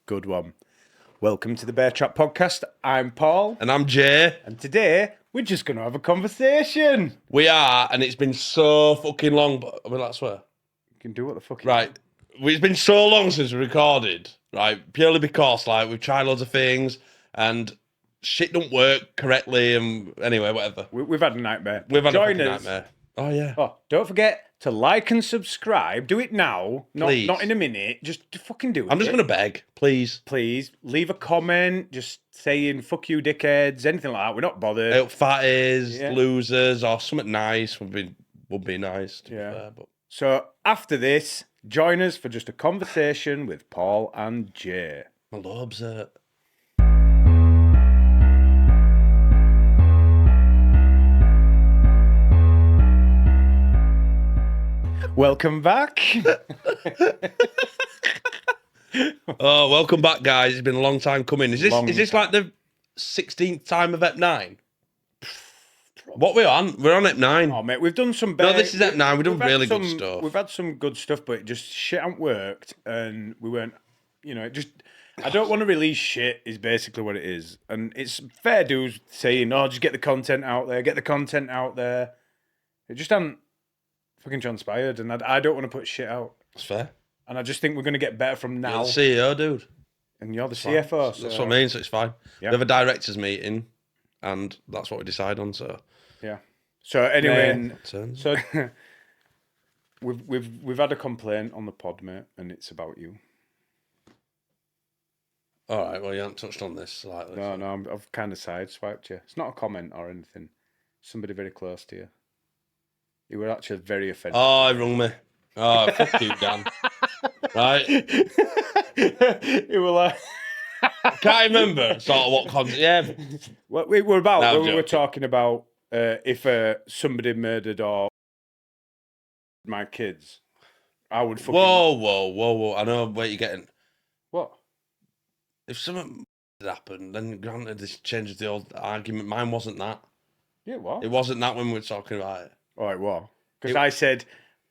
Good one. Welcome to the Bear Trap Podcast. I'm Paul. And I'm Jay. And today, we're just going to have a conversation. We are, and it's been so fucking long, but I mean, I swear. You can do what the fuck you Right. It's been so long since we recorded, right? Purely because, like, we've tried loads of things, and shit don't work correctly, and anyway, whatever. We've had a nightmare. We've had Join a fucking us. nightmare. Oh, yeah. Oh, don't forget to like and subscribe. Do it now. Please. Not in a minute. Just fucking do it. I'm just going to beg, please. Please, leave a comment just saying, fuck you, dickheads, anything like that. We're not bothered. Fatties, losers, or something nice would be nice, to be fair. But... So, after this, join us for just a conversation with Paul and Jay. My lobes hurt. Welcome back. Oh, welcome back, guys. It's been a long time coming. Is this like the 16th time of Ep.9? What we're on? We're on Ep.9. Oh, mate, we've done some... No, this is Ep.9. We've done really good stuff. We've had some good stuff, but it just shit hasn't worked, and we weren't... You know, it just... I don't want to release shit is basically what it is. And it's fair dues saying, oh, just get the content out there, get the content out there. It just hasn't fucking transpired, and I don't want to put shit out. That's fair. And I just think we're going to get better from now. You're the CEO, dude. And you're the CFO. So... That's what I mean, so it's fine. Yeah. We have a directors meeting, and that's what we decide on, so... Yeah. So anyway, so we've had a complaint on the pod, mate, and it's about you. All right, well, you haven't touched on this slightly. No, I've kind of sideswiped you. It's not a comment or anything. Somebody very close to you. You were actually very offended. Oh, he rung me. Oh, fuck you, Dan. Right? You were like... Can't remember sort of what concept. Yeah. What we were about, No, we were talking about if somebody murdered or my kids, I would fucking... Whoa. I know where you're getting. What? If something had happened, then granted this changes the old argument. Mine wasn't that. Yeah, what? It wasn't that when we were talking about it. Oh, it was. Because I said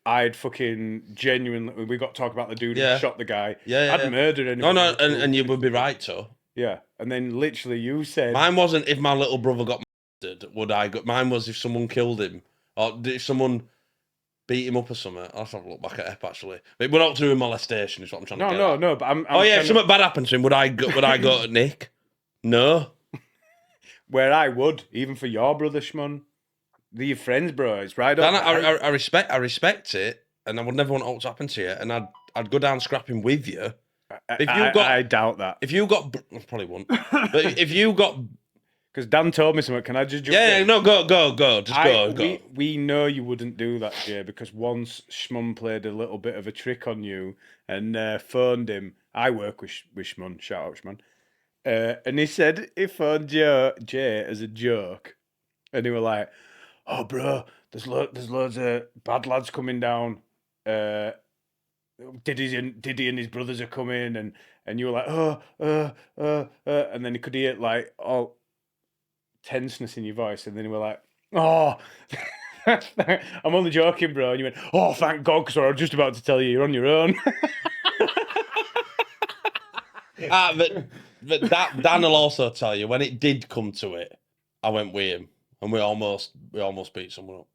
I'd fucking genuinely... We got to talk about the dude who shot the guy. I'd murdered anyone. No, and you would be right, too. Yeah, and then literally you said... Mine wasn't if my little brother got murdered, would I go... Mine was if someone killed him, or if someone beat him up or something. I'll have to look back at Ep, actually. But we're not doing molestation, is what I'm trying to get at. No, but I'm if something bad happened to him, would I go to Nick? No. Where I would, even for your brother, Shmun. They're your friends, bro. It's right up. I respect it, and I would never want it to happen to you, and I'd go down scrapping with you. I doubt that. If you got... I probably won't. But if you got... Because Dan told me something. Can I just jump in? No, go. Just go. We know you wouldn't do that, Jay, because once Shmun played a little bit of a trick on you and phoned him. I work with Shmun. Shout out, Shmun. And he said he phoned Jay as a joke. And he were like, oh, bro, there's loads of bad lads coming down. Diddy and his brothers are coming. And you were like, and then he could hear like all tenseness in your voice, and then you were like, oh, I'm only joking, bro. And you went, oh, thank God, because I was just about to tell you you're on your own. But that Dan will also tell you when it did come to it, I went with him, and we almost beat someone up,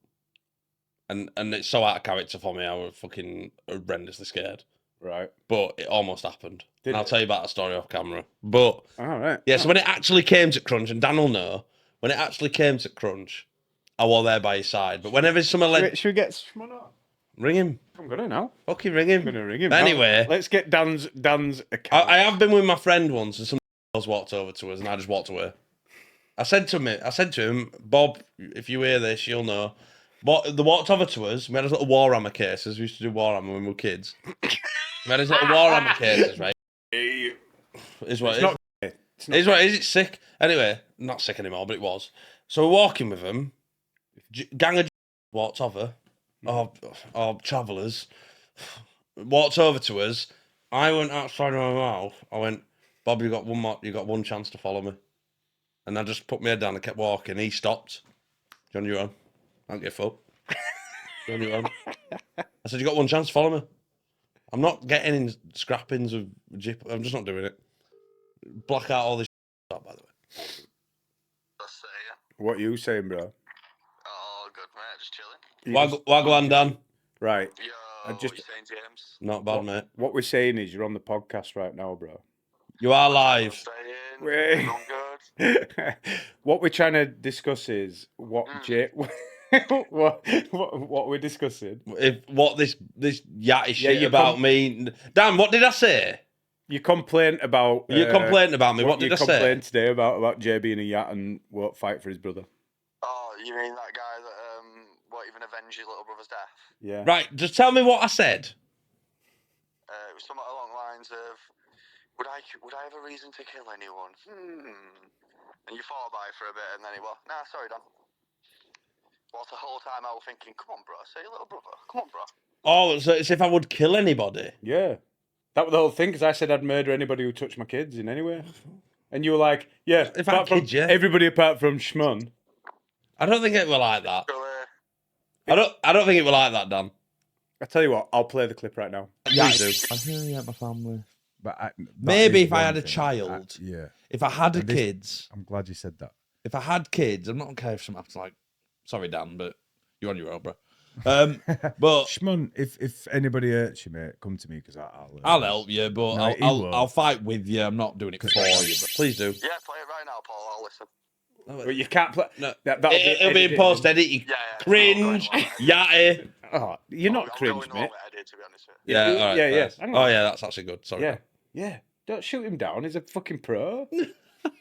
and it's so out of character for me. I was fucking horrendously scared. Right, but it almost happened. And I'll tell you about the story off camera. But all right, yeah. So when it actually came to crunch, and Dan will know. When it actually came to crunch, I was there by his side. But whenever someone should we get Shmun up? Ring him. I'm gonna now. Fucking ring him. I'm gonna ring him. Anyway, let's get Dan's account. I have been with my friend once, and some else walked over to us, and I just walked away. I said to him, Bob, if you hear this, you'll know. But they walked over to us. We had his little Warhammer cases. We used to do Warhammer when we were kids. We had his little Warhammer cases, right? Is what it is. It's what it is. It's sick. Anyway, not sick anymore, but it was. So we're walking with him. Gang of walked over. Or travellers walked over to us. I went outside of my mouth. I went, Bob, you got one chance to follow me. And I just put my head down and kept walking. He stopped. John, you're on. I don't give a fuck. John, you're on. I said, you got one chance, follow me. I'm not getting in scrappings of Jip. I'm just not doing it. Black out all this shit, by the way. What are you saying, bro? Oh, good, mate. Just chilling. Wagwan, Dan. Right. Yo, what what you saying, James? Not bad, mate. What we're saying is you're on the podcast right now, bro. You are live. Saying, doing good. What we're trying to discuss is what what we're discussing. What this yatty shit you about me. Dan, what did I say? You complained about You complaining about me. What did I say? You complained today about Jay being a yat and won't fight for his brother. Oh, you mean that guy that won't even avenge his little brother's death? Yeah. Right, just tell me what I said. It was something along the lines of, would I have a reason to kill anyone? And you thought about it for a bit, and then he was, nah, sorry, Dan. Whilst the whole time I was thinking, come on, bro, say your little brother. Come on, bro. Oh, so it's if I would kill anybody. Yeah. That was the whole thing, because I said I'd murder anybody who touched my kids in any way. And you were like, yeah, If I kid you. everybody apart from Shmun. I don't think it were like that. So, I don't think it were like that, Dan. I tell you what, I'll play the clip right now. Yeah, do. I really hate my family. But Maybe if I had a child. Yeah. If I had kids. I'm glad you said that. If I had kids, I'm not okay if something like, sorry, Dan, but you're on your own, bro. But Shmun, if anybody hurts you, mate, come to me because I'll help you, but No, he won't. I'll fight with you. I'm not doing it for you. But please do. yeah, play it right now, Paul. I'll listen. But you can't play. No, It'll be in post edit. You Yeah. cringe, yatty. Oh, you're not cringe, I'm going mate. along with Eddie, to be honest with you. Yeah, all right, yeah. fair. Hang on. Oh yeah, that's actually good. Sorry. Yeah, yeah. Don't shoot him down. He's a fucking pro.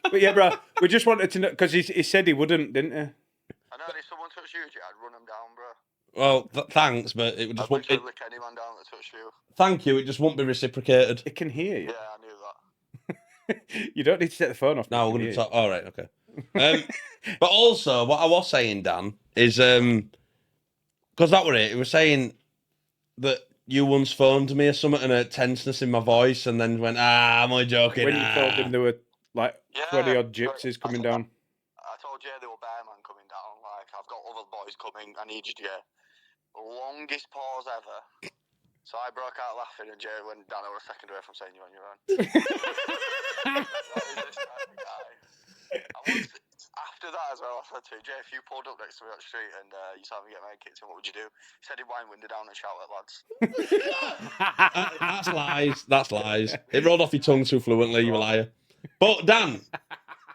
But yeah, bro, we just wanted to know because he said he wouldn't, didn't he? I know if someone touched you, I'd run them down, bro. Well, thanks, but it would just I'd won't. literally lick any man down that touched you. Thank you. It just won't be reciprocated. It can hear you. Yeah, I knew that. You don't need to take the phone off. No, it we're can going hear to talk. All right, okay. But also, what I was saying, Dan, is because that were it. It was saying that you once phoned me or something and a tenseness in my voice, and then went, I'm only you. joking. When you told him there were like Yeah, 20 odd but gypsies I coming thought- down. I told Jay there were bear man coming down. Like, I've got other boys coming. I need you to get longest pause ever. So I broke out laughing, and Jay went down over a second away from saying you're on your own. After that as well, I said to him, Jay, if you pulled up next to me on the street and you saw me get my head kicked in, what would you do? He said he'd wind window down and shout at lads. That's lies. That's lies. It rolled off your tongue too fluently, you a liar. But Dan,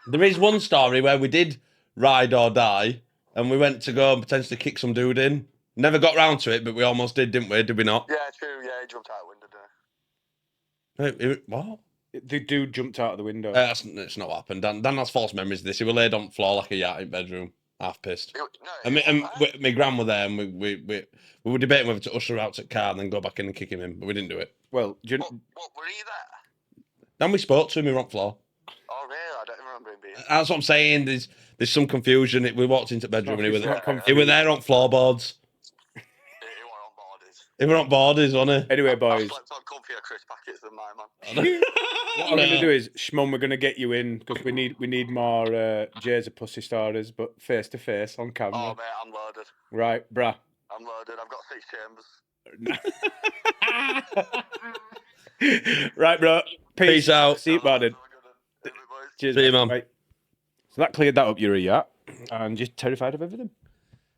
there is one story where we did ride or die, and we went to go and potentially kick some dude in. Never got round to it, but we almost did, didn't we? Did we not? Yeah, true. Yeah, he jumped out the window, didn't What? The dude jumped out of the window. That's not what happened. Dan has false memories of this. He was laid on the floor like a yat in bedroom, half pissed. he? My gran were there, and we were debating whether to usher out to the car and then go back in and kick him in, but we didn't do it. Well, do you What, were he there? Then we spoke to him, he were on the floor. Oh, really? I don't remember him being That's what I'm saying. There's some confusion. We walked into the bedroom and he were there on floorboards. He were on borders. He were on borders, wasn't he? Anyway, I boys, slept on comfier crisp packets than my man. what I'm going to do is, Shmon, we're going to get you in because we need more Jay's a pussy stories, but face to face on camera. Oh, mate, I'm loaded. Right, brah. I'm loaded. I've got 6 chambers. Right, bro. Peace out. See you, buddy. Cheers. See you, man. Right. So that cleared that up. You're a yat, and just terrified of everything.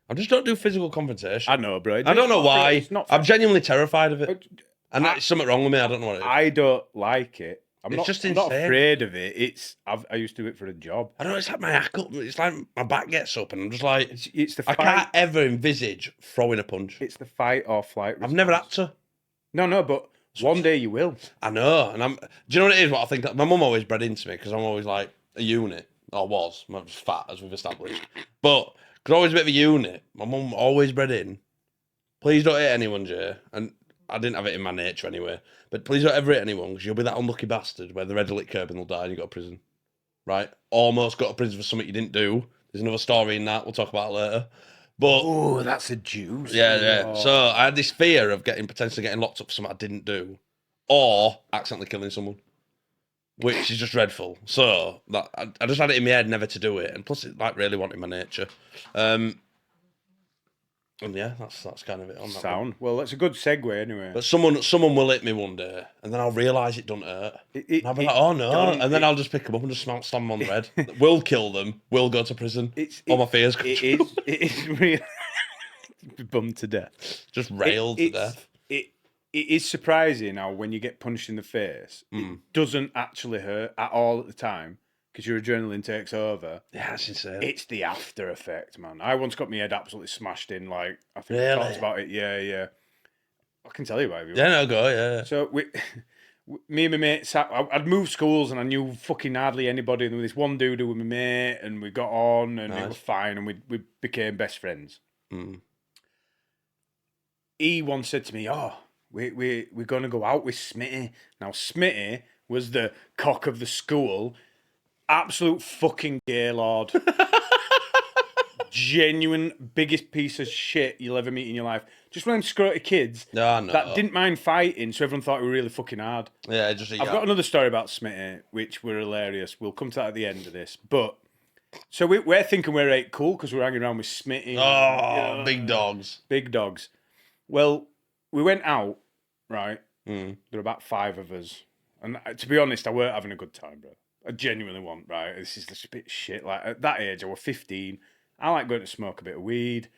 I just don't do physical confrontation. I know, bro. I don't know why. It's not. I'm genuinely terrified of it. And I- that's something wrong with me. I don't know what it is. I don't like it. I'm It's not. just I'm not insane. afraid of it. I used to do it for a job. I don't know. It's like my hackle. It's like my back gets up, and I'm just like, It's the I fight. can't ever envisage throwing a punch. It's the fight or flight. I've never had response. to. No, but one day you will. I know, and do you know what it is? What I think my mum always bred into me because I'm always like a unit, or was. I was fat as we've established, but because always a bit of a unit. My mum always bred in. Please don't hit anyone, Jay. And I didn't have it in my nature anyway. But please don't ever hit anyone because you'll be that unlucky bastard where the red will hit curb and they'll die and you go to prison. Right? Almost got to prison for something you didn't do. There's another story in that. We'll talk about it later. But Oh, that's a juice. yeah. So I had this fear of potentially getting locked up for something I didn't do, or accidentally killing someone, which is just dreadful. So that I just had it in my head never to do it, and plus it like really wanted my nature. And yeah, that's kind of it on that one. Sound. Well, that's a good segue anyway. But someone will hit me one day, and then I'll realise it doesn't hurt. And I'll be like, oh no, don't- and then I'll just pick them up and just slam them on the head. We'll kill them. We'll go to prison. All my fears come true. It is really bummed to death. Just railed to death. It is surprising how when you get punched in the face, Mm. it doesn't actually hurt at all at the time because your adrenaline takes over. Yeah, that's insane. It's the after effect, man. I once got my head absolutely smashed in. Like I think Really? we talked about it. Yeah. I can tell you why. Yeah, no, go, yeah. So me and my mate sat. I'd moved schools and I knew fucking hardly anybody. And there was this one dude who was my mate, and we got on, and it was fine, and we became best friends. Mm. He once said to me, "Oh, we're gonna go out with Smitty." Now Smitty was the cock of the school, absolute fucking gaylord, genuine biggest piece of shit you'll ever meet in your life. Just one of them scroty kids No. that didn't mind fighting, so everyone thought we were really fucking hard. Yeah, just I've got another story about Smitty, which were hilarious. We'll come to that at the end of this, but. So we're thinking we're ain't cool because we're hanging around with Smitty. Oh, big dogs. Big dogs. Well, we went out, right? Mm. There were about 5 of us. And to be honest, I weren't having a good time, bro. I genuinely want, right? This is just a bit shit. Like, at that age, I was 15. I like going to smoke a bit of weed,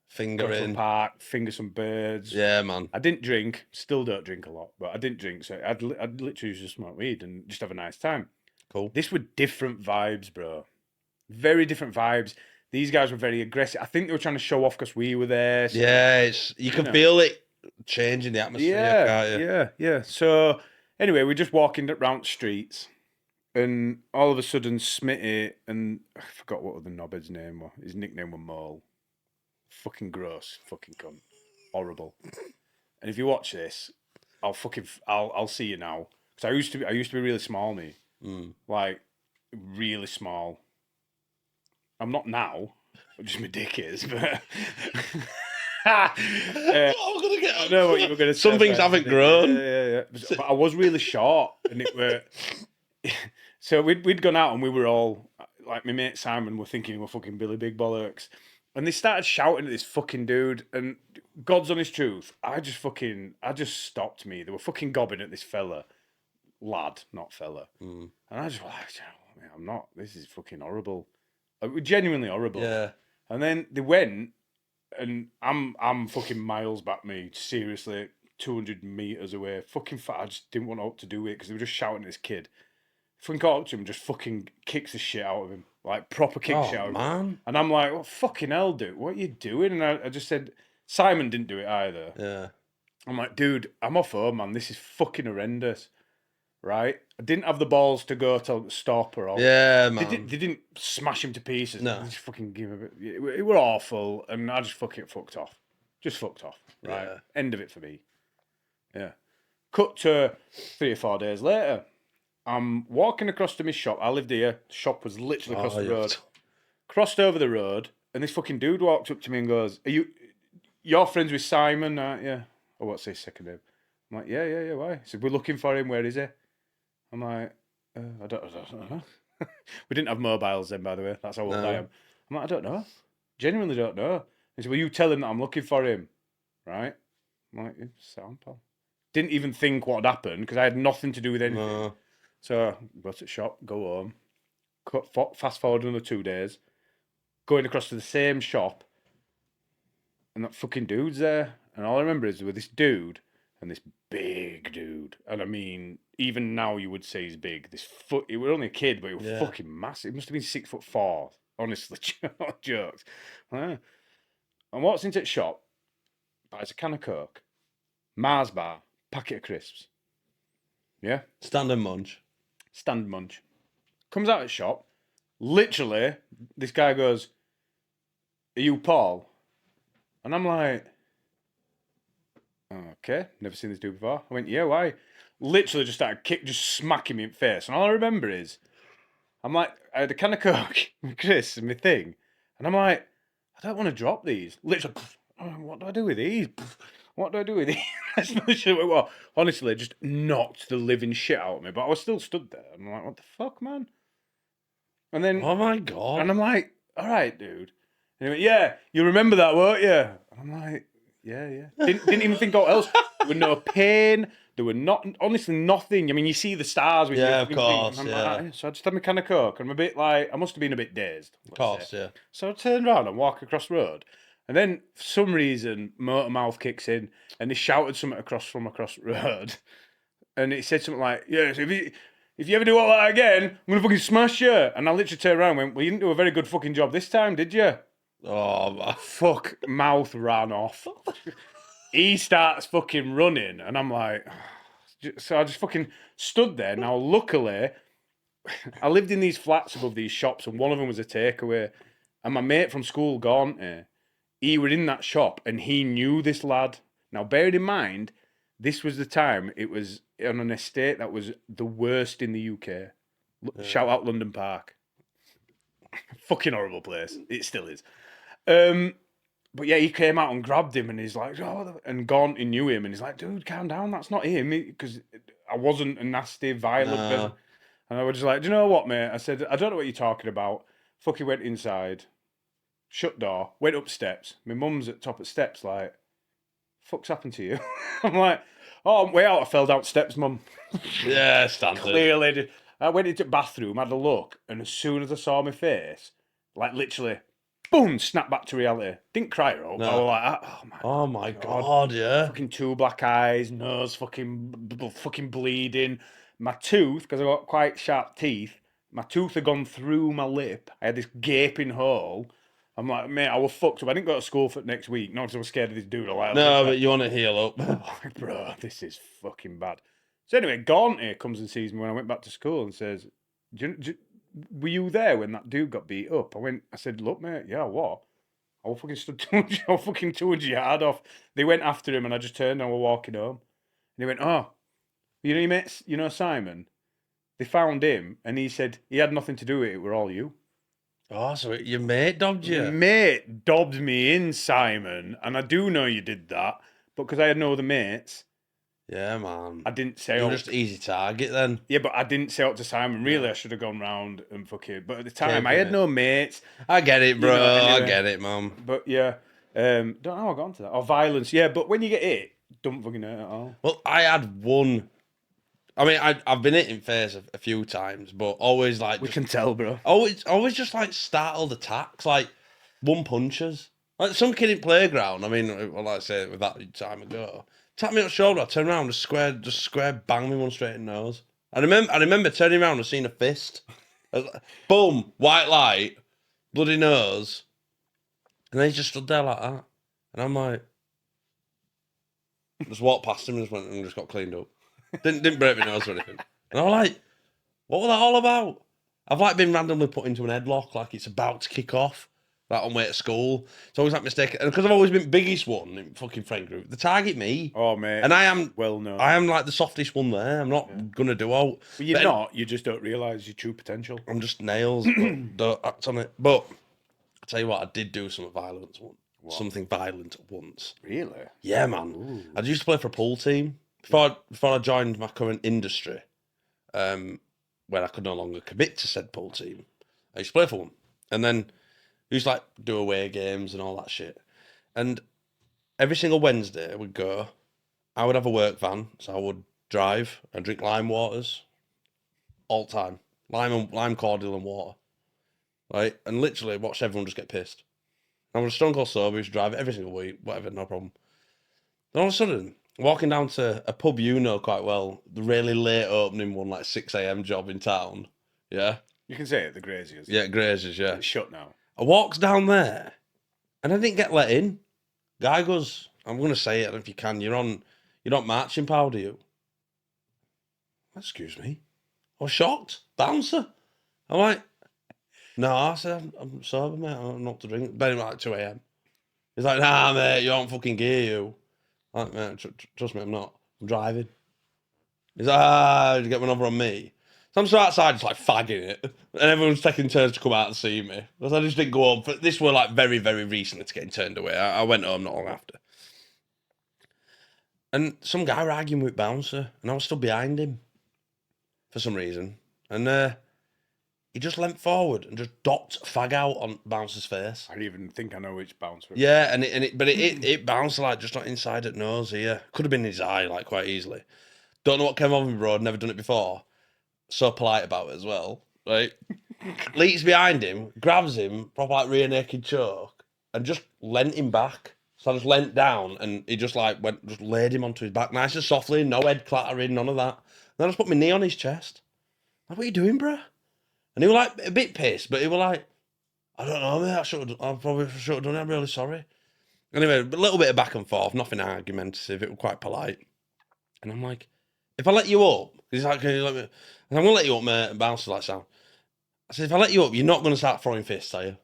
Finger go to a in. park, finger some birds. Yeah, man. I didn't drink. Still don't drink a lot, but I didn't drink. So I'd literally just smoke weed and just have a nice time. Cool. This were different vibes, bro. Very different vibes. These guys were very aggressive. I think they were trying to show off because we were there. So, Yeah, you can feel it changing the atmosphere, can't you? Yeah. So anyway, we're just walking around the streets, and all of a sudden, Smitty and I forgot what the knobhead's name was. His nickname was Mole. Fucking gross, fucking cunt, horrible. And if you watch this, I'll see you now because I used to be really small, me, like really small. I'm not now. Just my dick is, but. I'm gonna get. I know what you were going to say. Some things haven't grown. Yeah. But I was really short, and it were. So we'd gone out, and we were all like my mate Simon were thinking we were fucking Billy Big Bollocks, and they started shouting at this fucking dude. And God's honest truth, I just stopped me. They were fucking gobbing at this fella, lad, not fella, and I just like, I'm not. This is fucking horrible. Genuinely horrible. Yeah. And then they went, and I'm fucking miles back, me, seriously, 200 meters away. Fucking fat. I just didn't want to do it because they were just shouting at this kid. Fucking got up to him, just fucking kicks the shit out of him. Like, proper kick shit out of him. Man. And I'm like, oh, fucking hell, dude, what are you doing? And I just said, Simon didn't do it either. Yeah. I'm like, dude, I'm off home, man. This is fucking horrendous. Right? I didn't have the balls to go to stop or all. Yeah, man. They didn't smash him to pieces. No. They just fucking give him a bit. It were awful, and I just fucked off. Just fucked off. Right? Yeah. End of it for me. Yeah. Cut to 3 or 4 days later. I'm walking across to my shop. I lived here. The shop was literally across the road. Crossed over the road, and this fucking dude walked up to me and goes, you're friends with Simon, aren't you? Or what's his second name? I'm like, yeah. Why? He said, we're looking for him. Where is he? I'm like, I don't know. We didn't have mobiles then, by the way. That's how old I am. I'm like, I don't know. Genuinely don't know. He said, well, you tell him that I'm looking for him. Right? I'm like, sound, pal. Didn't even think what had happened because I had nothing to do with anything. No. So, go to the shop, go home. Fast forward another 2 days. Going across to the same shop. And that fucking dude's there. And all I remember is there was this dude and this big dude. And I mean, even now you would say he's big. He was only a kid, but he was fucking massive. He must have been 6'4". Honestly, not jokes. And walks into the shop, buys a can of Coke, Mars bar, packet of crisps. Yeah? Standard munch. Stand munch. Comes out of the shop. Literally, this guy goes, are you Paul? And I'm like, okay, never seen this dude before. I went, yeah, why? Literally just started just smacking me in the face. And all I remember is, I'm like, I had a can of Coke with Chris and my thing. And I'm like, I don't want to drop these. Literally, what do I do with these? What do I do with these? That's not sure what it was. Honestly, it just knocked the living shit out of me. But I was still stood there. I'm like, what the fuck, man? And then, Oh my God. and I'm like, all right, dude. And he went, yeah, you remember that, won't you? And I'm like, yeah. Didn't even think what else. There were no pain. There were honestly nothing. I mean, you see the stars when Yeah, you of fucking think. course, And I'm yeah. like, so I just had my can of Coke. And I'm a bit like, I must have been a bit dazed. Of course, yeah. So I turned around and walked across the road. And then, for some reason, motor mouth kicks in. And they shouted something across the road. And it said something like, yeah, so if you ever do all that again, I'm going to fucking smash you. And I literally turned around and went, well, you didn't do a very good fucking job this time, did you? Oh, man. Fuck, mouth ran off. He starts fucking running, and I'm like, so I just fucking stood there. Now, luckily, I lived in these flats above these shops, and one of them was a takeaway. And my mate from school, Gaunty, he were in that shop, and he knew this lad. Now, bearing in mind, this was the time it was on an estate that was the worst in the UK. Shout out London Park. Fucking horrible place. It still is. But yeah, he came out and grabbed him, and he's like, oh, and Gaunty knew him, and he's like, dude, calm down, that's not him, because I wasn't a nasty, violent No. person. And I was just like, do you know what, mate? I said, I don't know what you're talking about. Fucking went inside, shut door, went up steps. My mum's at top of steps, like, fuck's happened to you? I'm like, oh, I'm way out. I fell down steps, mum. Yeah, standard. Clearly. I went into the bathroom, had a look, and as soon as I saw my face, like literally, boom, snapped back to reality. Didn't cry or all. No. I was like, Oh my god, yeah. fucking 2 black eyes, nose fucking bleeding. My tooth, because I got quite sharp teeth, my tooth had gone through my lip. I had this gaping hole. I'm like, mate, I was fucked up. I didn't go to school for next week, not because I was scared of this dude. No, but you want to heal up. like, bro, this is fucking bad. So anyway, Gaunty comes and sees me when I went back to school and says, were you there when that dude got beat up? I said, look, mate, yeah, what? I fucking stood 200 yard off. They went after him and I just turned and we were walking home. And he went, oh, you know your mates, you know Simon? They found him and he said he had nothing to do with it, we're all you. Oh, so your mate dobbed you? Your mate dobbed me in, Simon, and I do know you did that, but because I had no other mates, Yeah, man. I didn't say You're just easy target then. Yeah, but I didn't say up to Simon. Really, I should have gone round and fucking. But at the time, I Taken had it. no mates. I get it, bro. anyway. I get it, man. But yeah, don't know how I got onto that. Or violence, yeah. But when you get hit, don't fucking hurt at all. Well, I had one. I mean, I've been hit in face a few times, but always like We can tell, bro. always just like startled attacks, like one punches. Like some kid in playground. I mean, well, like I say, with that time ago, tapped me on the shoulder. I turned around, just square, bang me one straight in the nose. I remember turning around and seeing a fist. I was like, boom, white light, bloody nose, and then he just stood there like that, and I'm like, just walked past him and just went and just got cleaned up. Didn't break my nose or anything. And I'm like, what was that all about? I've like been randomly put into an headlock, like it's about to kick off, like on way to school. It's always that mistake, and because I've always been biggest one in fucking friend group, they target me. Oh mate, And I am well known. I am like the softest one there. I'm not gonna do all. But you're but not. You just don't realise your true potential. I'm just nails. But don't act on it. But I tell you what, I did do something violent once. Something violent once. Really? Yeah, man. I used to play for a pool team before I joined my current industry, where I could no longer commit to said pool team. I used to play for one, and then we used to like do away games and all that shit. And every single Wednesday we'd go. I would have a work van, so I would drive and drink lime waters all the time, lime cordial and water, right? And literally watch everyone just get pissed. I was stone cold sober. Used to drive it every single week, whatever, no problem. Then all of a sudden, walking down to a pub you know quite well, the really late opening one, like 6 a.m. job in town. Yeah? You can say it, the Graziers. Yeah, Grazers, yeah. It's shut now. I walked down there and I didn't get let in. Guy goes, I'm going to say it, I don't know if you can, you're not marching powder, you? Excuse me? I was shocked. Bouncer. I'm like, no, I said, I'm sober, mate, I'm not to drink. But like 2 a.m. He's like, nah, mate, you aren't fucking gear, you. I'm like, mate, trust me, I'm not. I'm driving. He's like, did you get one over on me? So I'm still outside just like fagging it. And everyone's taking turns to come out and see me. Because I just didn't go home. This were like very, very recently to getting turned away. I went home not long after. And some guy were arguing with bouncer. And I was still behind him. For some reason. And he just leant forward and just docked fag out on Bouncer's face. I don't even think I know which bouncer. Yeah, but it bounced like just not inside at nose here. Could have been his eye, like quite easily. Don't know what came over me, bro. I'd never done it before. So polite about it as well, right? Leaks behind him, grabs him, proper like rear naked choke, and just leant him back. So I just leant down, and he just like just laid him onto his back, nice and softly, no head clattering, none of that. Then I just put my knee on his chest. Like, what are you doing, bro? And he was like a bit pissed, but he was like, I don't know, mate. I probably should have done it. I'm really sorry. Anyway, a little bit of back and forth, nothing argumentative. It was quite polite. And I'm like, if I let you up, he's like, can you let me? And I'm gonna let you up, mate. And Bouncer's like, Sam. I said, if I let you up, you're not gonna start throwing fists, are you?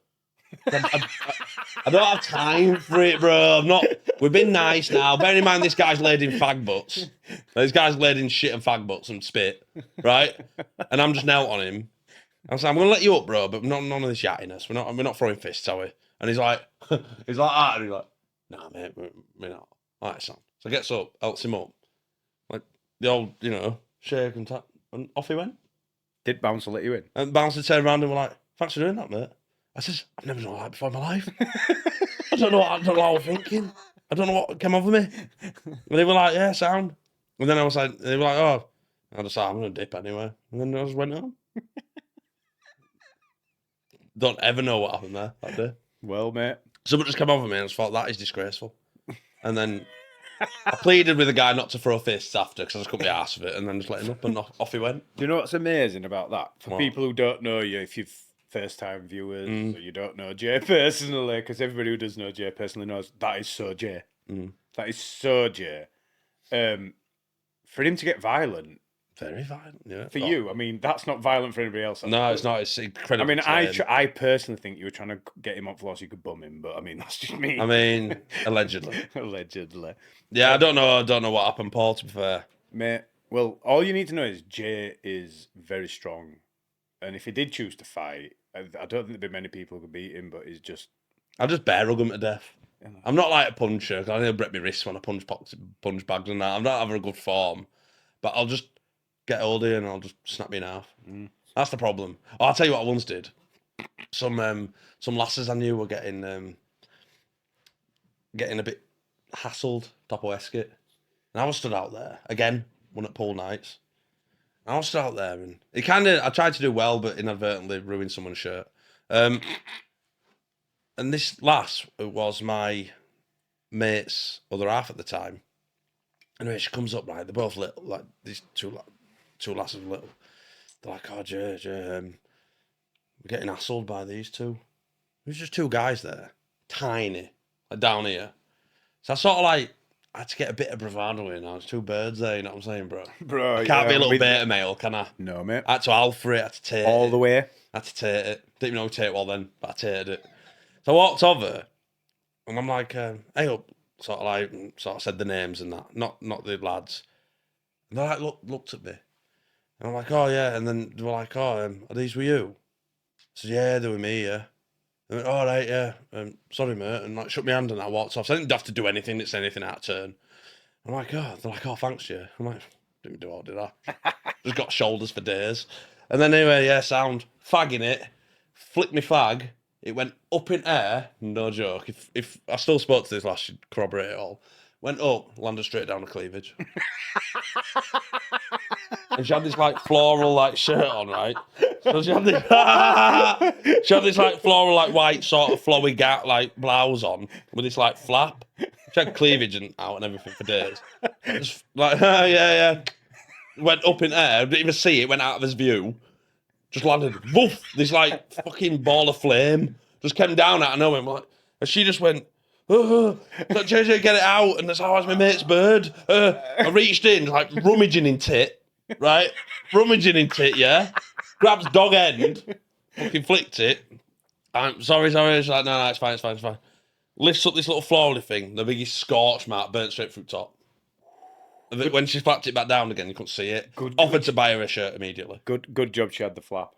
I don't have time for it, bro. I'm not. We've been nice now. Bear in mind, this guy's laid in fag butts. This guy's laid in shit and fag butts and spit, right? And I'm just knelt on him. I'm saying, I'm gonna let you up, bro, but none of this yattiness. We're not throwing fists, are we? And he's like that, and he's like, nah, mate, we're not. All right, son. So gets up, helps him up, like the old, shake and tap, and off he went. Did Bouncer let you in? And Bouncer turned around and were like, thanks for doing that, mate. I says, I've never done that before in my life. I don't know what I was thinking. I don't know what came over me. And they were like, yeah, sound. And then I was like, they were like, oh. I just like, I'm gonna dip anyway. And then I just went home. Don't ever know what happened there that day. Well, mate. Someone just came over me and I just thought, that is disgraceful. And then I pleaded with the guy not to throw fists after because I just couldn't be arsed with it, and then just let him up and off he went. Do you know what's amazing about that? For What? people who don't know you, if you're first-time viewers or you don't know Jay personally, because everybody who does know Jay personally knows that is so Jay. That is so Jay. For him to get violent, Very violent, yeah. for you, I mean, that's not violent for anybody else. No, it's not. It's I incredible. mean, I personally think you were trying to get him on floor so you could bum him, but I mean, that's just me. I mean, allegedly. Allegedly. Yeah, I don't know what happened, Paul, to be fair. Mate, well, all you need to know is Jay is very strong. And if he did choose to fight, I don't think there'd be many people who could beat him, but he's just... I'll just bear hug him to death. I'm not like a puncher, because I think I'll break my wrists when I punch bags and that. I'm not having a good form. But I'll just get hold of you and I'll just snap you in half. That's the problem. Oh, I'll tell you what I once did. Some lasses I knew were getting a bit hassled top of Westgate. And I was stood out there. Again, one at pool nights. I was stood out there and I tried to do well, but inadvertently ruined someone's shirt. And this lass was my mate's other half at the time. Anyway, she comes up, right? They're both little, like these two lasses are little. They're like, oh, Jay, we're getting hassled by these two. There's just two guys there, tiny, like down here. So I sort of like, I had to get a bit of bravado in. There's two birds there, you know what I'm saying, bro? Bro, I can't be a little beta male, can I? No, mate. I had to alpha it, I had to take All it. the way. I had to take it. Didn't even know how to take it well then, but I tated it. So I walked over, and I'm like, hey up, sort of said the names and that, not the lads. And they like looked at me, and I'm like, oh yeah, and then they were like, oh, are these with you? I said, yeah, they were me, yeah. They went, all right, yeah, sorry mate, and like shook my hand and I walked off. So I didn't have to do anything, didn't say anything out of turn. I'm like, oh, they're like, oh, thanks, yeah. I'm like, didn't do all, did I? Just got shoulders for days. And then anyway, yeah, sound fagging it, flicked me fag. It went up in air, no joke. If I still spoke to this last, she'd corroborate it all. Went up, landed straight down the cleavage. And she had this like floral like shirt on, right? So she had this like floral like white sort of flowy like blouse on with this like flap. She had cleavage out and everything for days. Just like yeah. Went up in air, didn't even see it, went out of his view. Just landed, woof, this like fucking ball of flame. Just came down out of nowhere. Like, and she just went, like, JJ, get it out. And that's how I was my mate's bird. I reached in, like rummaging in tit, right? Rummaging in tit, yeah. Grabs dog end, fucking flicked it. I'm sorry. She's like, no, it's fine. Lifts up this little floral thing, the biggest scorch mark, burnt straight through top. When she flapped it back down again, you couldn't see it. Offered to buy her a shirt immediately. Good job she had the flap.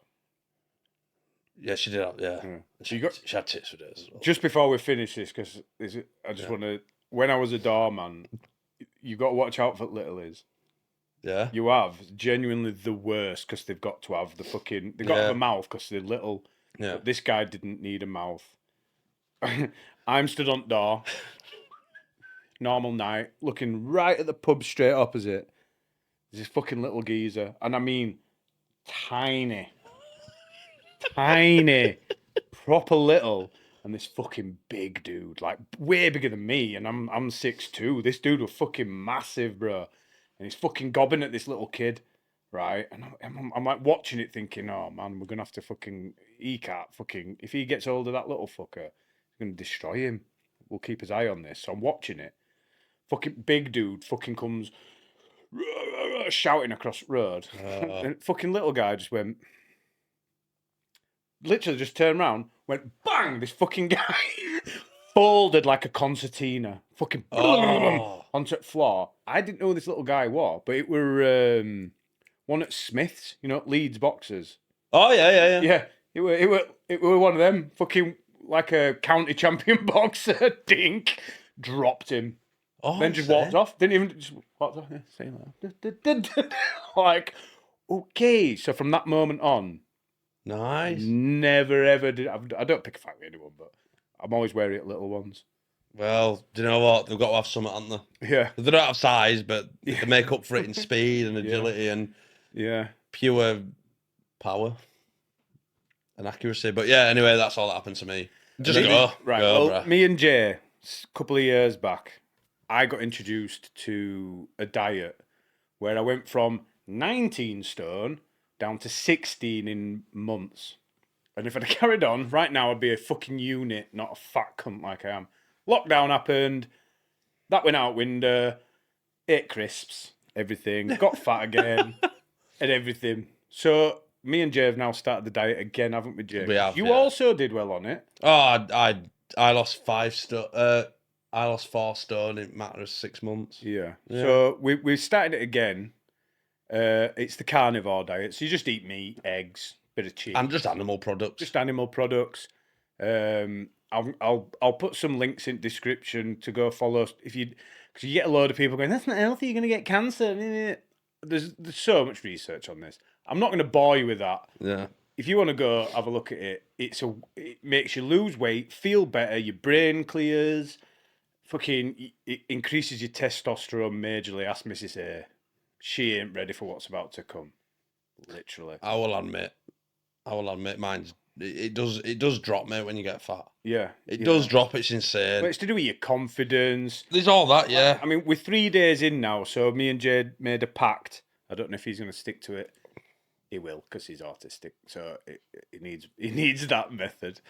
Yeah, she did. Yeah. She had tits for days as well. Just before we finish this, because I just want to... When I was a doorman, you got to watch out for little is. Yeah. You have genuinely the worst because they've got to have the fucking. They've got to have a mouth because they're little. Yeah. But this guy didn't need a mouth. I'm stood on the door. Normal night, looking right at the pub straight opposite. There's this fucking little geezer, and I mean, tiny, proper little, and this fucking big dude, like way bigger than me, and I'm 6'2". This dude was fucking massive, bro, and he's fucking gobbing at this little kid, right? And I'm like watching it, thinking, oh man, we're gonna have to fucking he can't fucking if he gets hold of that little fucker, he's gonna destroy him. We'll keep his eye on this. So I'm watching it. Fucking big dude fucking comes shouting across the road. And fucking little guy just went, literally just turned around, went bang, this fucking guy folded like a concertina. Fucking onto the floor. I didn't know who this little guy was, but it were one at Smith's, you know, Leeds boxers. Oh yeah. Yeah, it were one of them. Fucking like a county champion boxer. Dink. Dropped him. Oh, Then just walked off. Didn't even just walked off. Yeah, saying that. Like, okay. So from that moment on, Nice. never ever did. I don't pick a fight with anyone, but I'm always wary at little ones. Well, do you know what? They've got to have something, haven't they? Yeah, They don't have size, but they make up for it in speed and agility and yeah. pure power and accuracy. But yeah, anyway, that's all that happened to me. Just go. Right. Go, Well, bruh. me and Jay, a couple of years back, I got introduced to a diet where I went from 19 stone down to 16 in months. And if I'd carried on, right now I'd be a fucking unit, not a fat cunt like I am. Lockdown happened. That went out window. Ate crisps, everything. Got fat again, and everything. So me and Jay have now started the diet again, haven't we, Jay? We have, You yeah. also did well on it. Oh, I lost 5 stone. I lost 4 stone in a matter of 6 months. Yeah. So we started it again. It's the carnivore diet. So you just eat meat, eggs, bit of cheese, And just animal products. just animal products. I'll put some links in description to go follow if you because you get a load of people going, that's not healthy, you're gonna get cancer. There's so much research on this. I'm not gonna bore you with that. Yeah. If you want to go have a look at it, it makes you lose weight, feel better, your brain clears, fucking it increases your testosterone majorly. Ask Mrs. A. She ain't ready for what's about to come. Literally. I will admit, mine's it does drop, mate, when you get fat. Yeah. It does drop. It's insane. But it's to do with your confidence. There's all that, yeah. I mean, we're 3 days in now, so me and Jade made a pact. I don't know if he's going to stick to it. He will, because he's autistic, so he needs that method.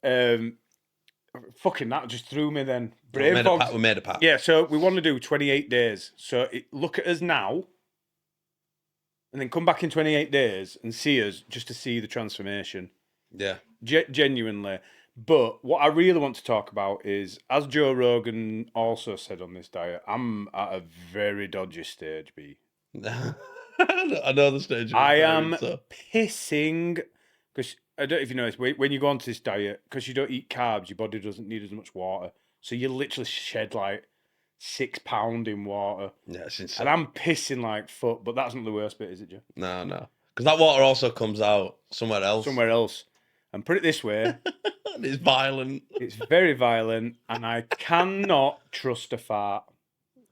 Fucking that just threw me then. We made a pact. Yeah, so we want to do 28 days. So look at us now, and then come back in 28 days and see us just to see the transformation. Yeah. Genuinely. But what I really want to talk about is, as Joe Rogan also said on this diet, I'm at a very dodgy stage, B. I know the stage. I am pissing, because I don't know if you know this, when you go onto this diet, because you don't eat carbs, your body doesn't need as much water. So you literally shed like 6 pounds in water. Yeah, it's insane. And I'm pissing like fuck, but that's not the worst bit, is it, Joe? No. Because that water also comes out somewhere else. And put it this way, And it's violent. it's very violent, and I cannot trust a fart.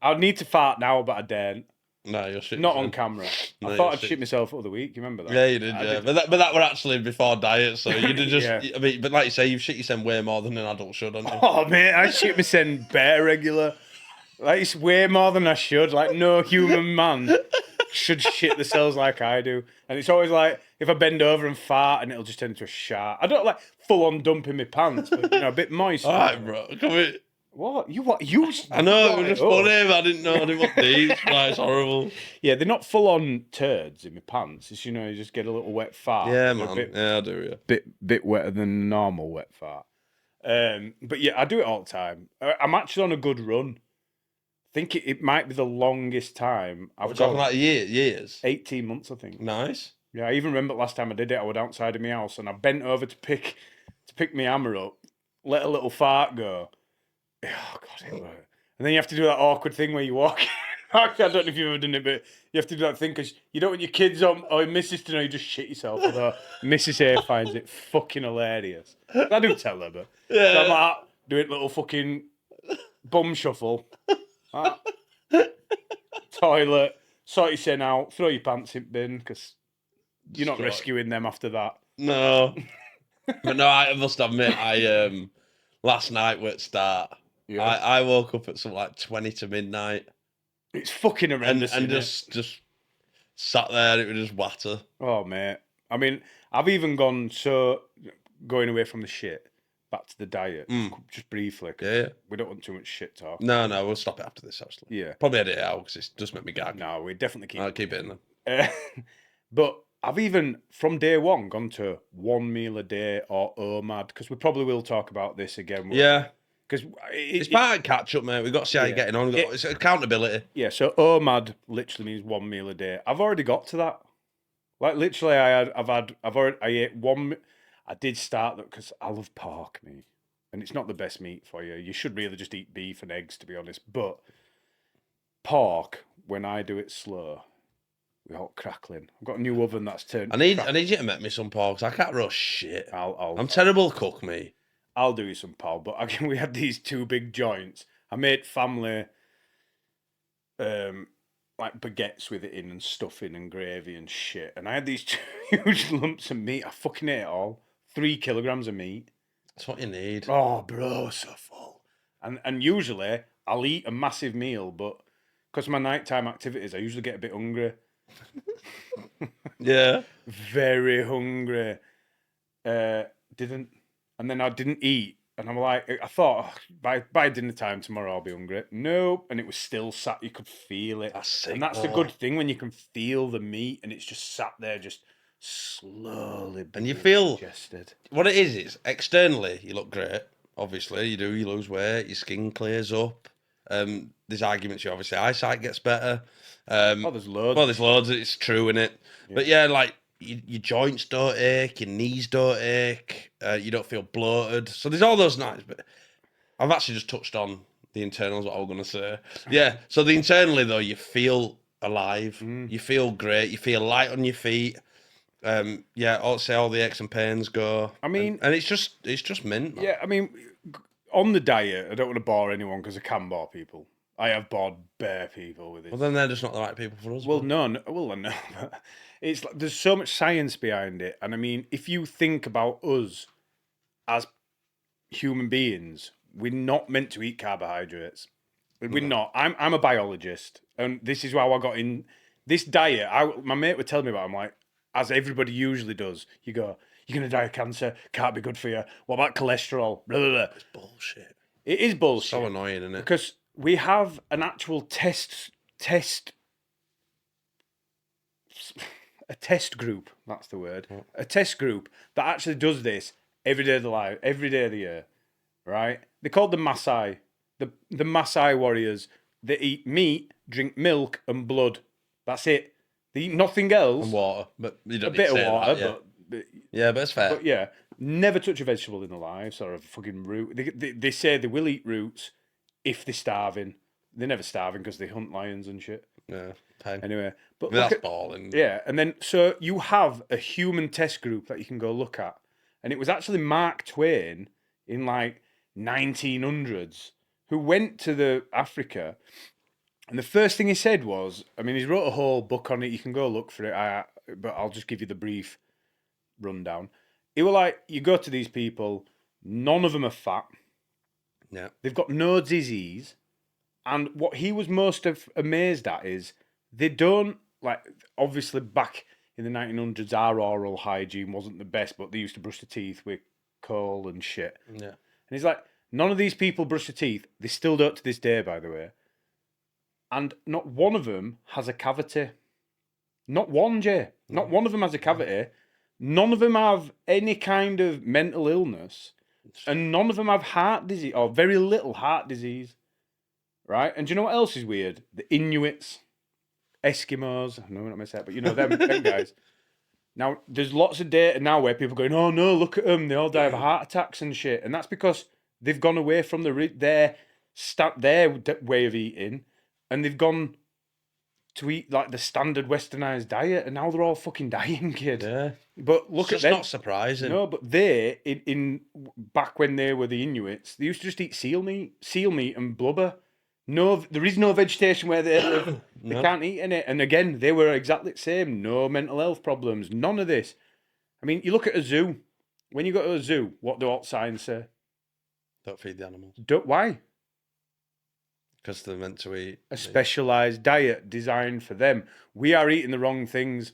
I'd need to fart now, but I daren't. No, you're shit. Not on camera. No, I thought you're I'd shit. shit myself the other week. You remember that? Yeah, you did, I yeah. did. But that were actually before diet, so you'd have just. Yeah. I mean, but like you say, you've shit yourself way more than an adult should, haven't you? Oh, mate, I shit myself bare regular. Like, it's way more than I should. Like, no human man should shit themselves like I do. And it's always like, if I bend over and fart, and it'll just turn into a shat. I don't like full-on dump in my pants, but, a bit moist. All right, bro. Come here. What? You? I know, it was just Oh. funny, but I didn't know. I didn't want these. Like, it's horrible. Yeah, they're not full-on turds in my pants. It's, you just get a little wet fart. Yeah, They're man. A bit, Yeah, I do, yeah. bit wetter than normal wet fart. But yeah, I do it all the time. I'm actually on a good run. I think it might be the longest time We're I've talking got. like years. 18 months, I think. Nice. Yeah, I even remember last time I did it, I was outside of my house and I bent over to pick my hammer up, let a little fart go. Oh, God, it hurt. And then you have to do that awkward thing where you walk Actually, I don't know if you've ever done it, but you have to do that thing because you don't want your kids or your missus to know you just shit yourself. Although Mrs. A finds it fucking hilarious. I do tell her, but so I'm like doing little fucking bum shuffle. Ah, toilet, sort your sin out, throw your pants in bin because you're not rescuing them after that. No. But no, I must admit, I last night at start, Yeah. I woke up at something like 20 to midnight It's fucking horrendous. and innit? just sat there. It was just water. Oh mate, I mean, I've even gone going away from the shit back to the diet just briefly. 'Cause Yeah. we don't want too much shit talk. No, we'll stop it after this. Actually, Yeah, probably edit it out because it does make me gag. no, we definitely keep. I'll keep it in there. But I've even from day one gone to one meal a day or OMAD because we probably will talk about this again. Yeah, because it's part of catch up, mate. We've got to see how you're getting on. It's accountability. Yeah, so OMAD literally means one meal a day. I've already got to that. Like literally, I ate one. I did start that because I love pork meat, and it's not the best meat for you. You should really just eat beef and eggs, to be honest. But pork, when I do it slow, without crackling. I've got a new oven that's turned. I need you to make me some pork. 'Cause I can't roast shit. I'm I'm terrible cook, me. I'll do you some pal. But again, we had these two big joints. I made family, like baguettes with it in and stuffing and gravy and shit. And I had these two huge lumps of meat. I fucking ate it all. 3 kilograms of meat. That's what you need. Oh, bro, so full. And usually I'll eat a massive meal, but because of my nighttime activities, I usually get a bit hungry. Yeah. Very hungry. Didn't. And then I didn't eat. And I'm like, I thought, by dinner time tomorrow I'll be hungry. Nope. And it was still sat. You could feel it. That's sick, and that's the though. good thing when you can feel the meat and it's just sat there, just slowly And you being feel- digested. What it is externally you look great. Obviously, you do. You lose weight. Your skin clears up. There's arguments. You obviously eyesight gets better. Oh, there's loads. Well, there's loads. It's true in it. But yeah, like your joints don't ache, your knees don't ache, you don't feel bloated. So there's all those nights. But I've actually just touched on the internals. What I was going to say. Yeah. So the internally though, you feel alive. You feel great. You feel light on your feet. Yeah. I'll say all the aches and pains go. I mean, and it's just mint. Man. yeah, I mean, on the diet, I don't want to bore anyone because I can bore people. I have bored bare people with it. Well, then they're just not the right people for us. Well, man. no, but it's like there's so much science behind it, and I mean, if you think about us as human beings, we're not meant to eat carbohydrates. We're not. I'm a biologist, and this is how I got in this diet. My mate would tell me about it. I'm like, as everybody usually does, you go, you're gonna die of cancer. Can't be good for you. What about cholesterol? Blah, blah, blah. It's bullshit. It is bullshit. So annoying, isn't it? Because we have an actual a test group. That's the word. A test group that actually does this every day of the year, right? They're called the Maasai, the Maasai warriors. They eat meat, drink milk, and blood. That's it. They eat nothing else. And water, but you don't A need bit to of say water, that, but yeah, but it's fair. but yeah, never touch a vegetable in their lives or a fucking root. They say they will eat roots if they're starving. They're never starving because they hunt lions and shit. Yeah, pain. Anyway, but That's look at, balling. yeah, and then so you have a human test group that you can go look at, and it was actually Mark Twain in like 1900s who went to the Africa, and the first thing he said was, I mean, he wrote a whole book on it. You can go look for it, but I'll just give you the brief rundown. He was like, you go to these people, none of them are fat. Yeah. They've got no disease. And what he was most amazed at is they don't, like, obviously back in the 1900s, our oral hygiene wasn't the best, but they used to brush their teeth with coal and shit. Yeah. And he's like, none of these people brush their teeth. They still don't to this day, by the way. And not one of them has a cavity. Not one, Jay. Not one of them has a cavity. None of them have any kind of mental illness. And none of them have heart disease, or very little heart disease. Right? And do you know what else is weird? The Inuits, Eskimos, no, we're not going to say that, but you know, them guys. Now, there's lots of data now where people are going, oh no, look at them, they all die of heart attacks and shit. And that's because they've gone away from their way of eating, and they've gone to eat like the standard westernized diet, and now they're all fucking dying, kid. Yeah. But look It's at just them. not surprising. No, but they in back when they were the Inuits, they used to just eat seal meat and blubber. No, there is no vegetation where they live. They No. can't eat any. And again, they were exactly the same. No mental health problems. None of this. I mean, you look at a zoo. When you go to a zoo, what do all signs say? Don't feed the animals. Why? Because they're meant to eat. A specialized diet designed for them. We are eating the wrong things.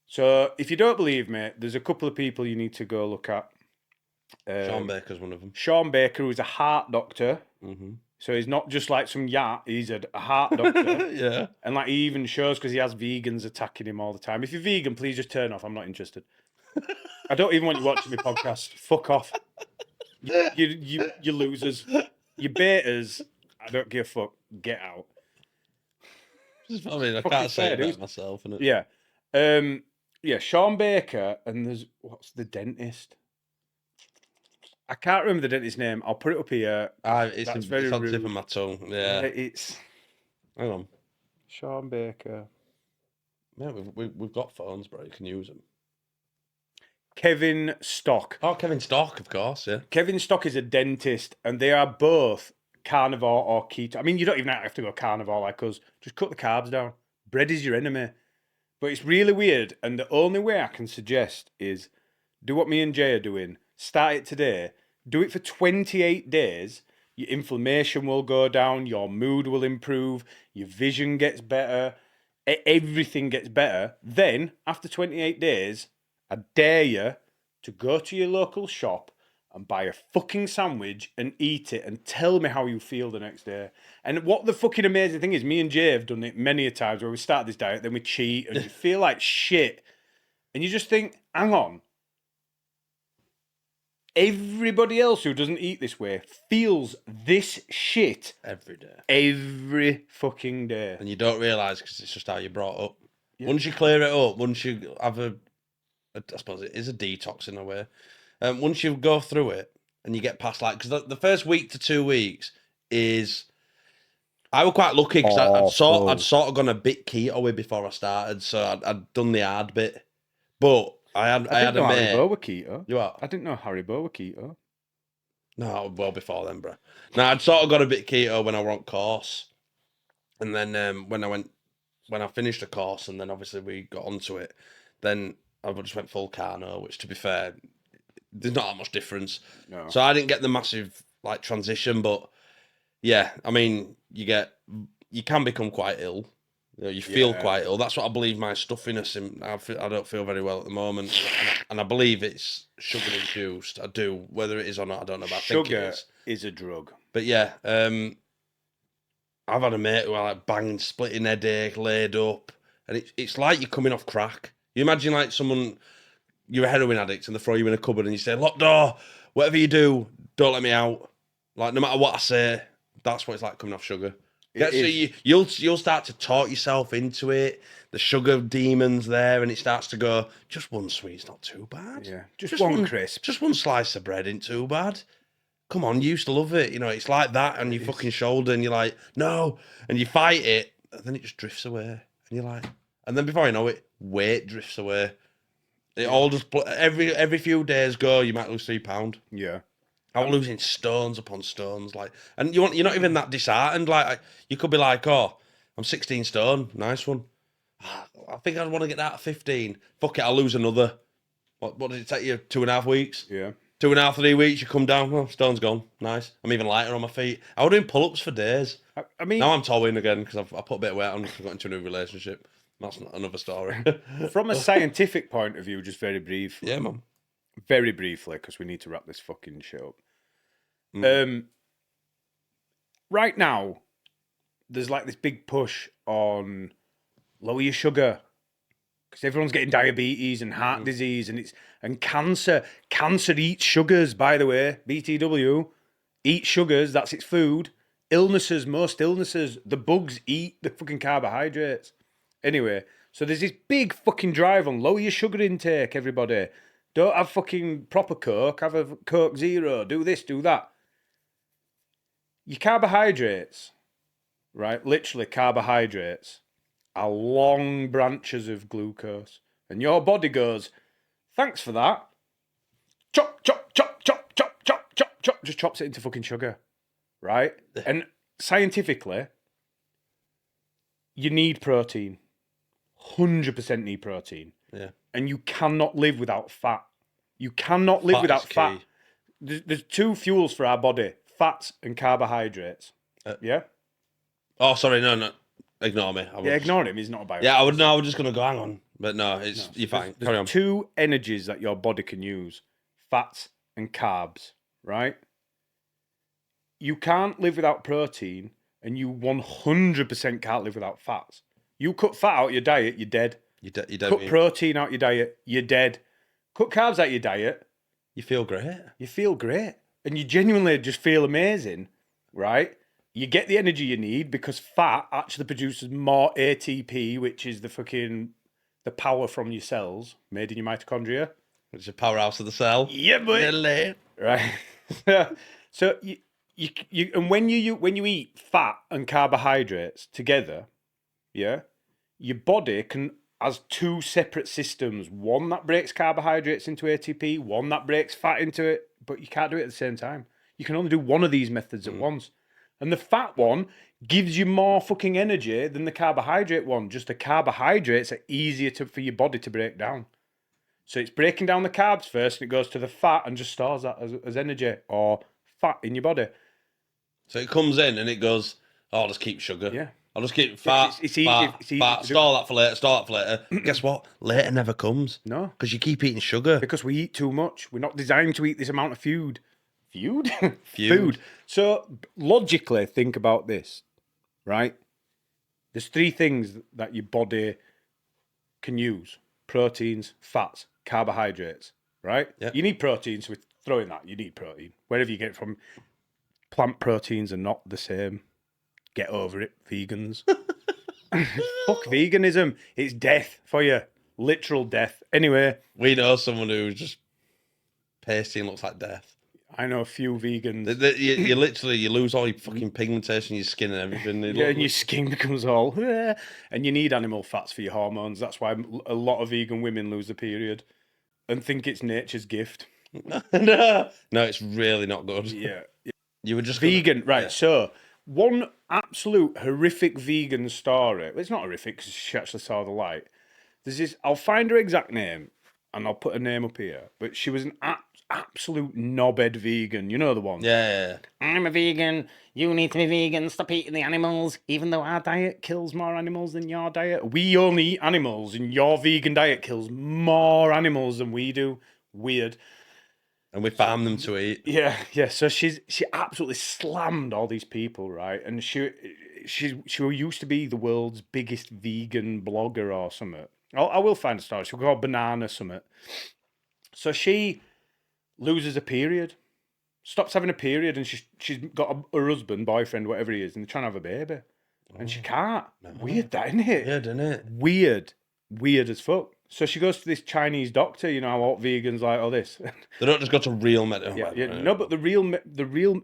So if you don't believe me, there's a couple of people you need to go look at. Sean Baker's one of them. Sean Baker, who's a heart doctor. Mm-hmm. So he's not just like some yat, he's a heart doctor. Yeah. And like he even shows because he has vegans attacking him all the time. If you're vegan, please just turn off. I'm not interested. I don't even want you watching my podcast. Fuck off. You losers. You betas. I don't give a fuck. Get out. I mean, I Fucking can't say fair, it dude. about myself, innit? Yeah. Yeah, Sean Baker and there's what's the dentist? I can't remember the dentist's name. I'll put it up here. It's That's very on the tip rude. of my tongue. Yeah. It's Hang on. Sean Baker. Yeah, we've got phones, bro. You can use them. Kevin Stock. Oh, Kevin Stock, of course, yeah. Kevin Stock is a dentist, and they are both carnivore or keto. I mean, you don't even have to go carnivore like us. Just cut the carbs down. Bread is your enemy. But it's really weird, and the only way I can suggest is do what me and Jay are doing. Start it today. Do it for 28 days. Your inflammation will go down. Your mood will improve. Your vision gets better. Everything gets better. Then, after 28 days, I dare you to go to your local shop and buy a fucking sandwich and eat it and tell me how you feel the next day. And what the fucking amazing thing is, me and Jay have done it many a times where we start this diet, then we cheat and you feel like shit. And you just think, hang on. Everybody else who doesn't eat this way feels this shit Every day. every fucking day. And you don't realise because it's just how you're brought up. Yeah. Once you clear it up, once you have I suppose it is a detox in a way. Once you go through it and you get past like, because the first week to 2 weeks is, I was quite lucky because I'd sort of gone a bit keto before I started, so I'd done the hard bit. But I had a mate. Haribo were keto. You what? I didn't know Haribo were keto. No, well before then, bro. No, I'd sort of got a bit keto when I were on course, and then when I finished the course, and then obviously we got onto it, then I just went full carno, which to be fair, there's not that much difference. No. So I didn't get the massive like transition, but yeah, I mean, you can become quite ill. You feel quite ill. That's what I believe my stuffiness in. I don't feel very well at the moment, and I believe it's sugar induced. I do, whether it is or not, I don't know. But I think it Sugar is a drug. But yeah, I've had a mate who I like banging, splitting headache, laid up, and it's like you're coming off crack. You imagine like you're a heroin addict and they throw you in a cupboard and you say, lock door, whatever you do, don't let me out. Like no matter what I say, that's what it's like coming off sugar. So you'll start to talk yourself into it. The sugar demon's there, and it starts to go. Just one sweet's not too bad. Yeah, just one crisp. Just one slice of bread ain't too bad. Come on, you used to love it. You know, it's like that on your fucking shoulder, and you're like, no, and you fight it, and then it just drifts away, and you're like, and then before you know it, weight drifts away. It all just every few days go, you might lose 3 pounds. Yeah. I'm losing stones upon stones, like, and you're not even that disheartened. Like, you could be like, "Oh, I'm 16 stone, nice one. I think I'd want to get that at 15. Fuck it, I'll lose another. What did it take you? 2.5 weeks? Yeah. 2.5, 3 weeks. You come down, oh, stone's gone, nice. I'm even lighter on my feet. I was doing pull-ups for days. I mean, Now I'm towing again because I put a bit of weight on. I got into a new relationship. That's not another story. from a scientific point of view, just very briefly. Yeah, man. Very briefly, because we need to wrap this fucking show up. Right now, there's like this big push on lower your sugar because everyone's getting diabetes and heart disease and cancer. Cancer eats sugars, by the way. BTW eats sugars. That's its food. Illnesses, most illnesses, the bugs eat the fucking carbohydrates. Anyway, so there's this big fucking drive on lower your sugar intake. Everybody, don't have fucking proper Coke. Have a Coke Zero. Do this, do that. Your carbohydrates, right? Literally, carbohydrates are long branches of glucose. And your body goes, thanks for that. Chop, chop, chop, chop, chop, chop, chop, chop. Just chops it into fucking sugar, right? And scientifically, you need protein. 100% need protein. Yeah. And you cannot live without fat. You cannot live Fat without is fat. key. There's two fuels for our body, fats and carbohydrates. Yeah? Oh, sorry, no. Ignore me. Yeah, ignoring him. He's not a bio. Yeah, I was just gonna go. Hang on, but no, you're fine. There's Carry on. two energies that your body can use, fats and carbs, right? You can't live without protein, and you 100% can't live without fats. You cut fat out your diet, you're dead. You don't. Cut protein out your diet, you're dead. Cut carbs out your diet, You feel great. you feel great. And you genuinely just feel amazing, right? You get the energy you need because fat actually produces more ATP, which is the power from your cells made in your mitochondria. It's a powerhouse of the cell. Yeah, boy. Really? Right. So you and when you eat fat and carbohydrates together, yeah, your body has two separate systems. One that breaks carbohydrates into ATP, one that breaks fat into it, but you can't do it at the same time. You can only do one of these methods at once. And the fat one gives you more fucking energy than the carbohydrate one. Just the carbohydrates are easier for your body to break down. So it's breaking down the carbs first, and it goes to the fat and just stores that as energy or fat in your body. So it comes in and it goes, oh, I'll just keep sugar. Yeah. I'll just keep fat, It's easy- fat, it's easy fat. to do. Store that for later, Guess what? Later never comes. No. Because you keep eating sugar. Because we eat too much. We're not designed to eat this amount of food. Food? Feud. Food. So logically, think about this, right? There's three things that your body can use: proteins, fats, carbohydrates, right? Yep. You need protein, so we're throwing that. You need protein. Wherever you get it from, plant proteins are not the same. Get over it, vegans. Fuck veganism. It's death for you. Literal death. Anyway, We know someone who just pasty and looks like death. I know a few vegans. You literally, you lose all your fucking pigmentation, your skin and everything. Yeah, and your skin becomes all, and you need animal fats for your hormones. That's why a lot of vegan women lose the period and think it's nature's gift. No, it's really not good. Yeah, You were just vegan, right? yeah. So one absolute horrific vegan story. Well, it's not horrific because she actually saw the light. There's this. I'll find her exact name and I'll put her name up here. But she was an absolute knobhead vegan. You know the one. Yeah. I'm a vegan. You need to be vegan. Stop eating the animals. Even though our diet kills more animals than your diet, we only eat animals, and your vegan diet kills more animals than we do. Weird. And we farm them to eat. Yeah. So she absolutely slammed all these people, right? And she used to be the world's biggest vegan blogger or something. I will find a story. She'll call Banana Summit. So she loses a period, stops having a period, and she's got her husband, boyfriend, whatever he is, and they're trying to have a baby, and she can't. Weird, that, isn't it? Yeah, didn't it? Weird as fuck. So she goes to this Chinese doctor. You know how all vegans like all this. They don't just go to real medical. No, but the real.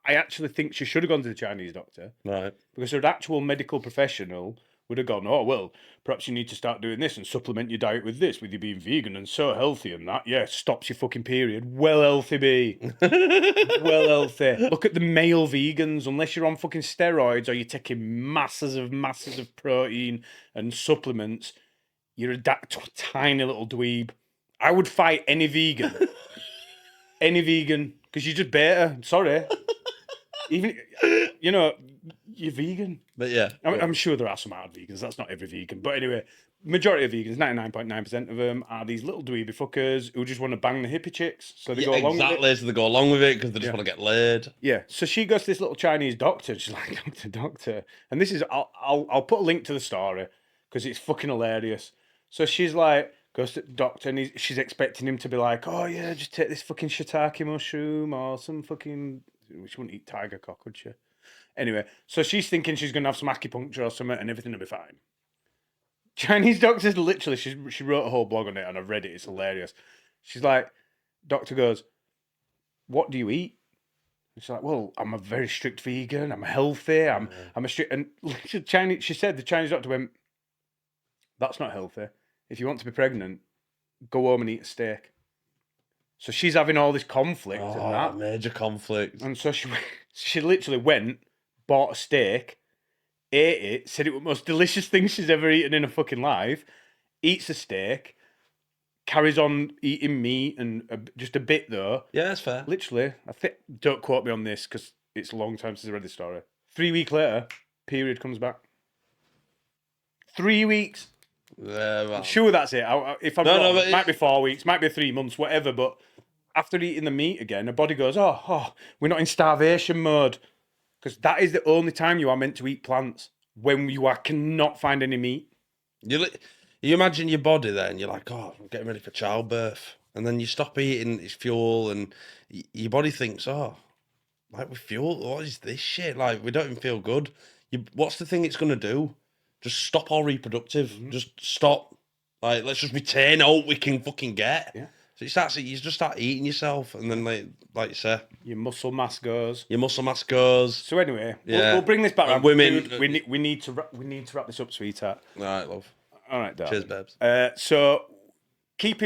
I actually think she should have gone to the Chinese doctor, Right. because her actual medical professional would have gone, oh, well, perhaps you need to start doing this and supplement your diet with this, with you being vegan and so healthy and that. Yeah, stops your fucking period. Well healthy, B. Well healthy. Look at the male vegans. Unless you're on fucking steroids or you're taking masses of protein and supplements, you're a tiny little dweeb. I would fight any vegan. Because you're just better. Sorry. Even, you're vegan. But yeah. I'm sure there are some hard vegans. That's not every vegan. But anyway, majority of vegans, 99.9% of them, are these little dweeby fuckers who just want to bang the hippie chicks. So they go along with it. Exactly. So they go along with it because they just want to get laid. Yeah. So she goes to this little Chinese doctor. And she's like, doctor. And this is, I'll put a link to the story because it's fucking hilarious. So she's like, goes to the doctor and she's expecting him to be like, oh yeah, just take this fucking shiitake mushroom or some fucking, she wouldn't eat tiger cock, would she? Anyway, so she's thinking she's going to have some acupuncture or something and everything will be fine. Chinese doctors, literally, she wrote a whole blog on it and I've read it. It's hilarious. She's like, doctor goes, what do you eat? She's like, well, I'm a very strict vegan. I'm healthy. I'm a strict. And she said the Chinese doctor went, that's not healthy. If you want to be pregnant, go home and eat a steak. So she's having all this conflict and that. Major conflict. And so she literally went, bought a steak, ate it, said it was the most delicious thing she's ever eaten in her fucking life, eats a steak, carries on eating meat and just a bit though. Yeah, that's fair. Literally, I think, don't quote me on this because it's a long time since I read the story. 3 weeks later, period comes back. 3 weeks. Yeah, well. I'm sure that's it. If I'm No, wrong, but it might be 4 weeks, might be 3 months, whatever. But after eating the meat again, her body goes, oh, we're not in starvation mode. Because that is the only time you are meant to eat plants, when you cannot find any meat. You imagine your body then, you're like, oh, I'm getting ready for childbirth. And then you stop eating its fuel, and your body thinks, oh, like with fuel, what is this shit? Like, we don't even feel good. What's the thing it's going to do? Just stop all reproductive. Just stop. Like, let's just retain all we can fucking get. Yeah. So you just start eating yourself, and then like you say, Your muscle mass goes. your muscle mass goes. So anyway, Yeah. we'll bring this back And around. women- Dude, we need to wrap this up, sweetheart. All right, love. All right, darling. Cheers, babes. So keep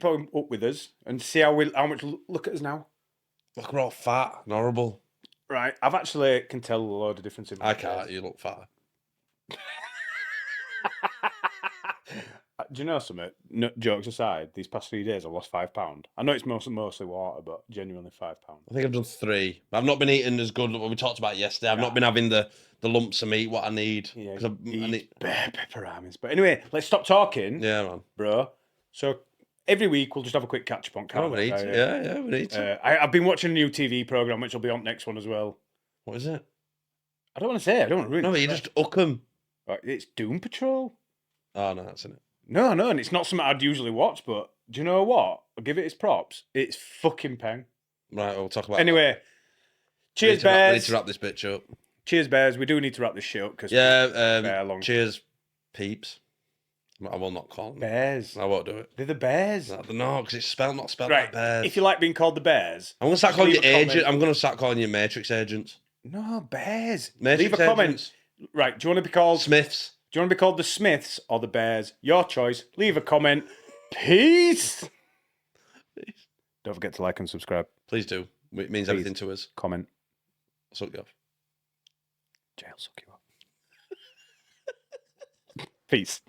on up with us and see how much look at us now. Look, we're all fat and horrible. Right, I've actually can tell a load of difference in my I can't. You look fat. Do you know something? No, jokes aside, these past 3 days I've lost £5. I know it's mostly water, but genuinely £5. I think I've done 3. I've not been eating as good. What we talked about yesterday. I've not been having the lumps of meat what I need. Yeah, 'Cause I need. bare pepperonis. But anyway, let's stop talking, Yeah, man. bro. So every week we'll just have a quick catch up on Oh, Canada. we need to. Yeah, we need to. I've been watching a new TV program which will be on next one as well. What is it? I don't want to say. I don't want to ruin No, it. but you just hook 'em. Right, it's Doom Patrol. Oh, no, that's in it. No, and it's not something I'd usually watch, but do you know what? I'll give it its props. It's fucking peng. Right, we'll talk about Anyway, that. cheers, We need Bears. to wrap this bitch up. Cheers, Bears. We do need to wrap this shit up because Yeah, long. cheers, peeps. I will not call them. Bears. I won't do it. They're the Bears. No, because it's not spelled Right. like Bears. If you like being called the Bears, I'm going to start just calling you leave a comment. agent. I'm going to start calling you Matrix agents. No, Bears. Matrix Leave a comment. agents. Right. Do you want to be called Smiths. Do you want to be called the Smiths or the Bears? Your choice. Leave a comment. Peace. Don't forget to like and subscribe. Please do. It means everything to us. Comment. I'll suck you off. Jail suck you up. Peace.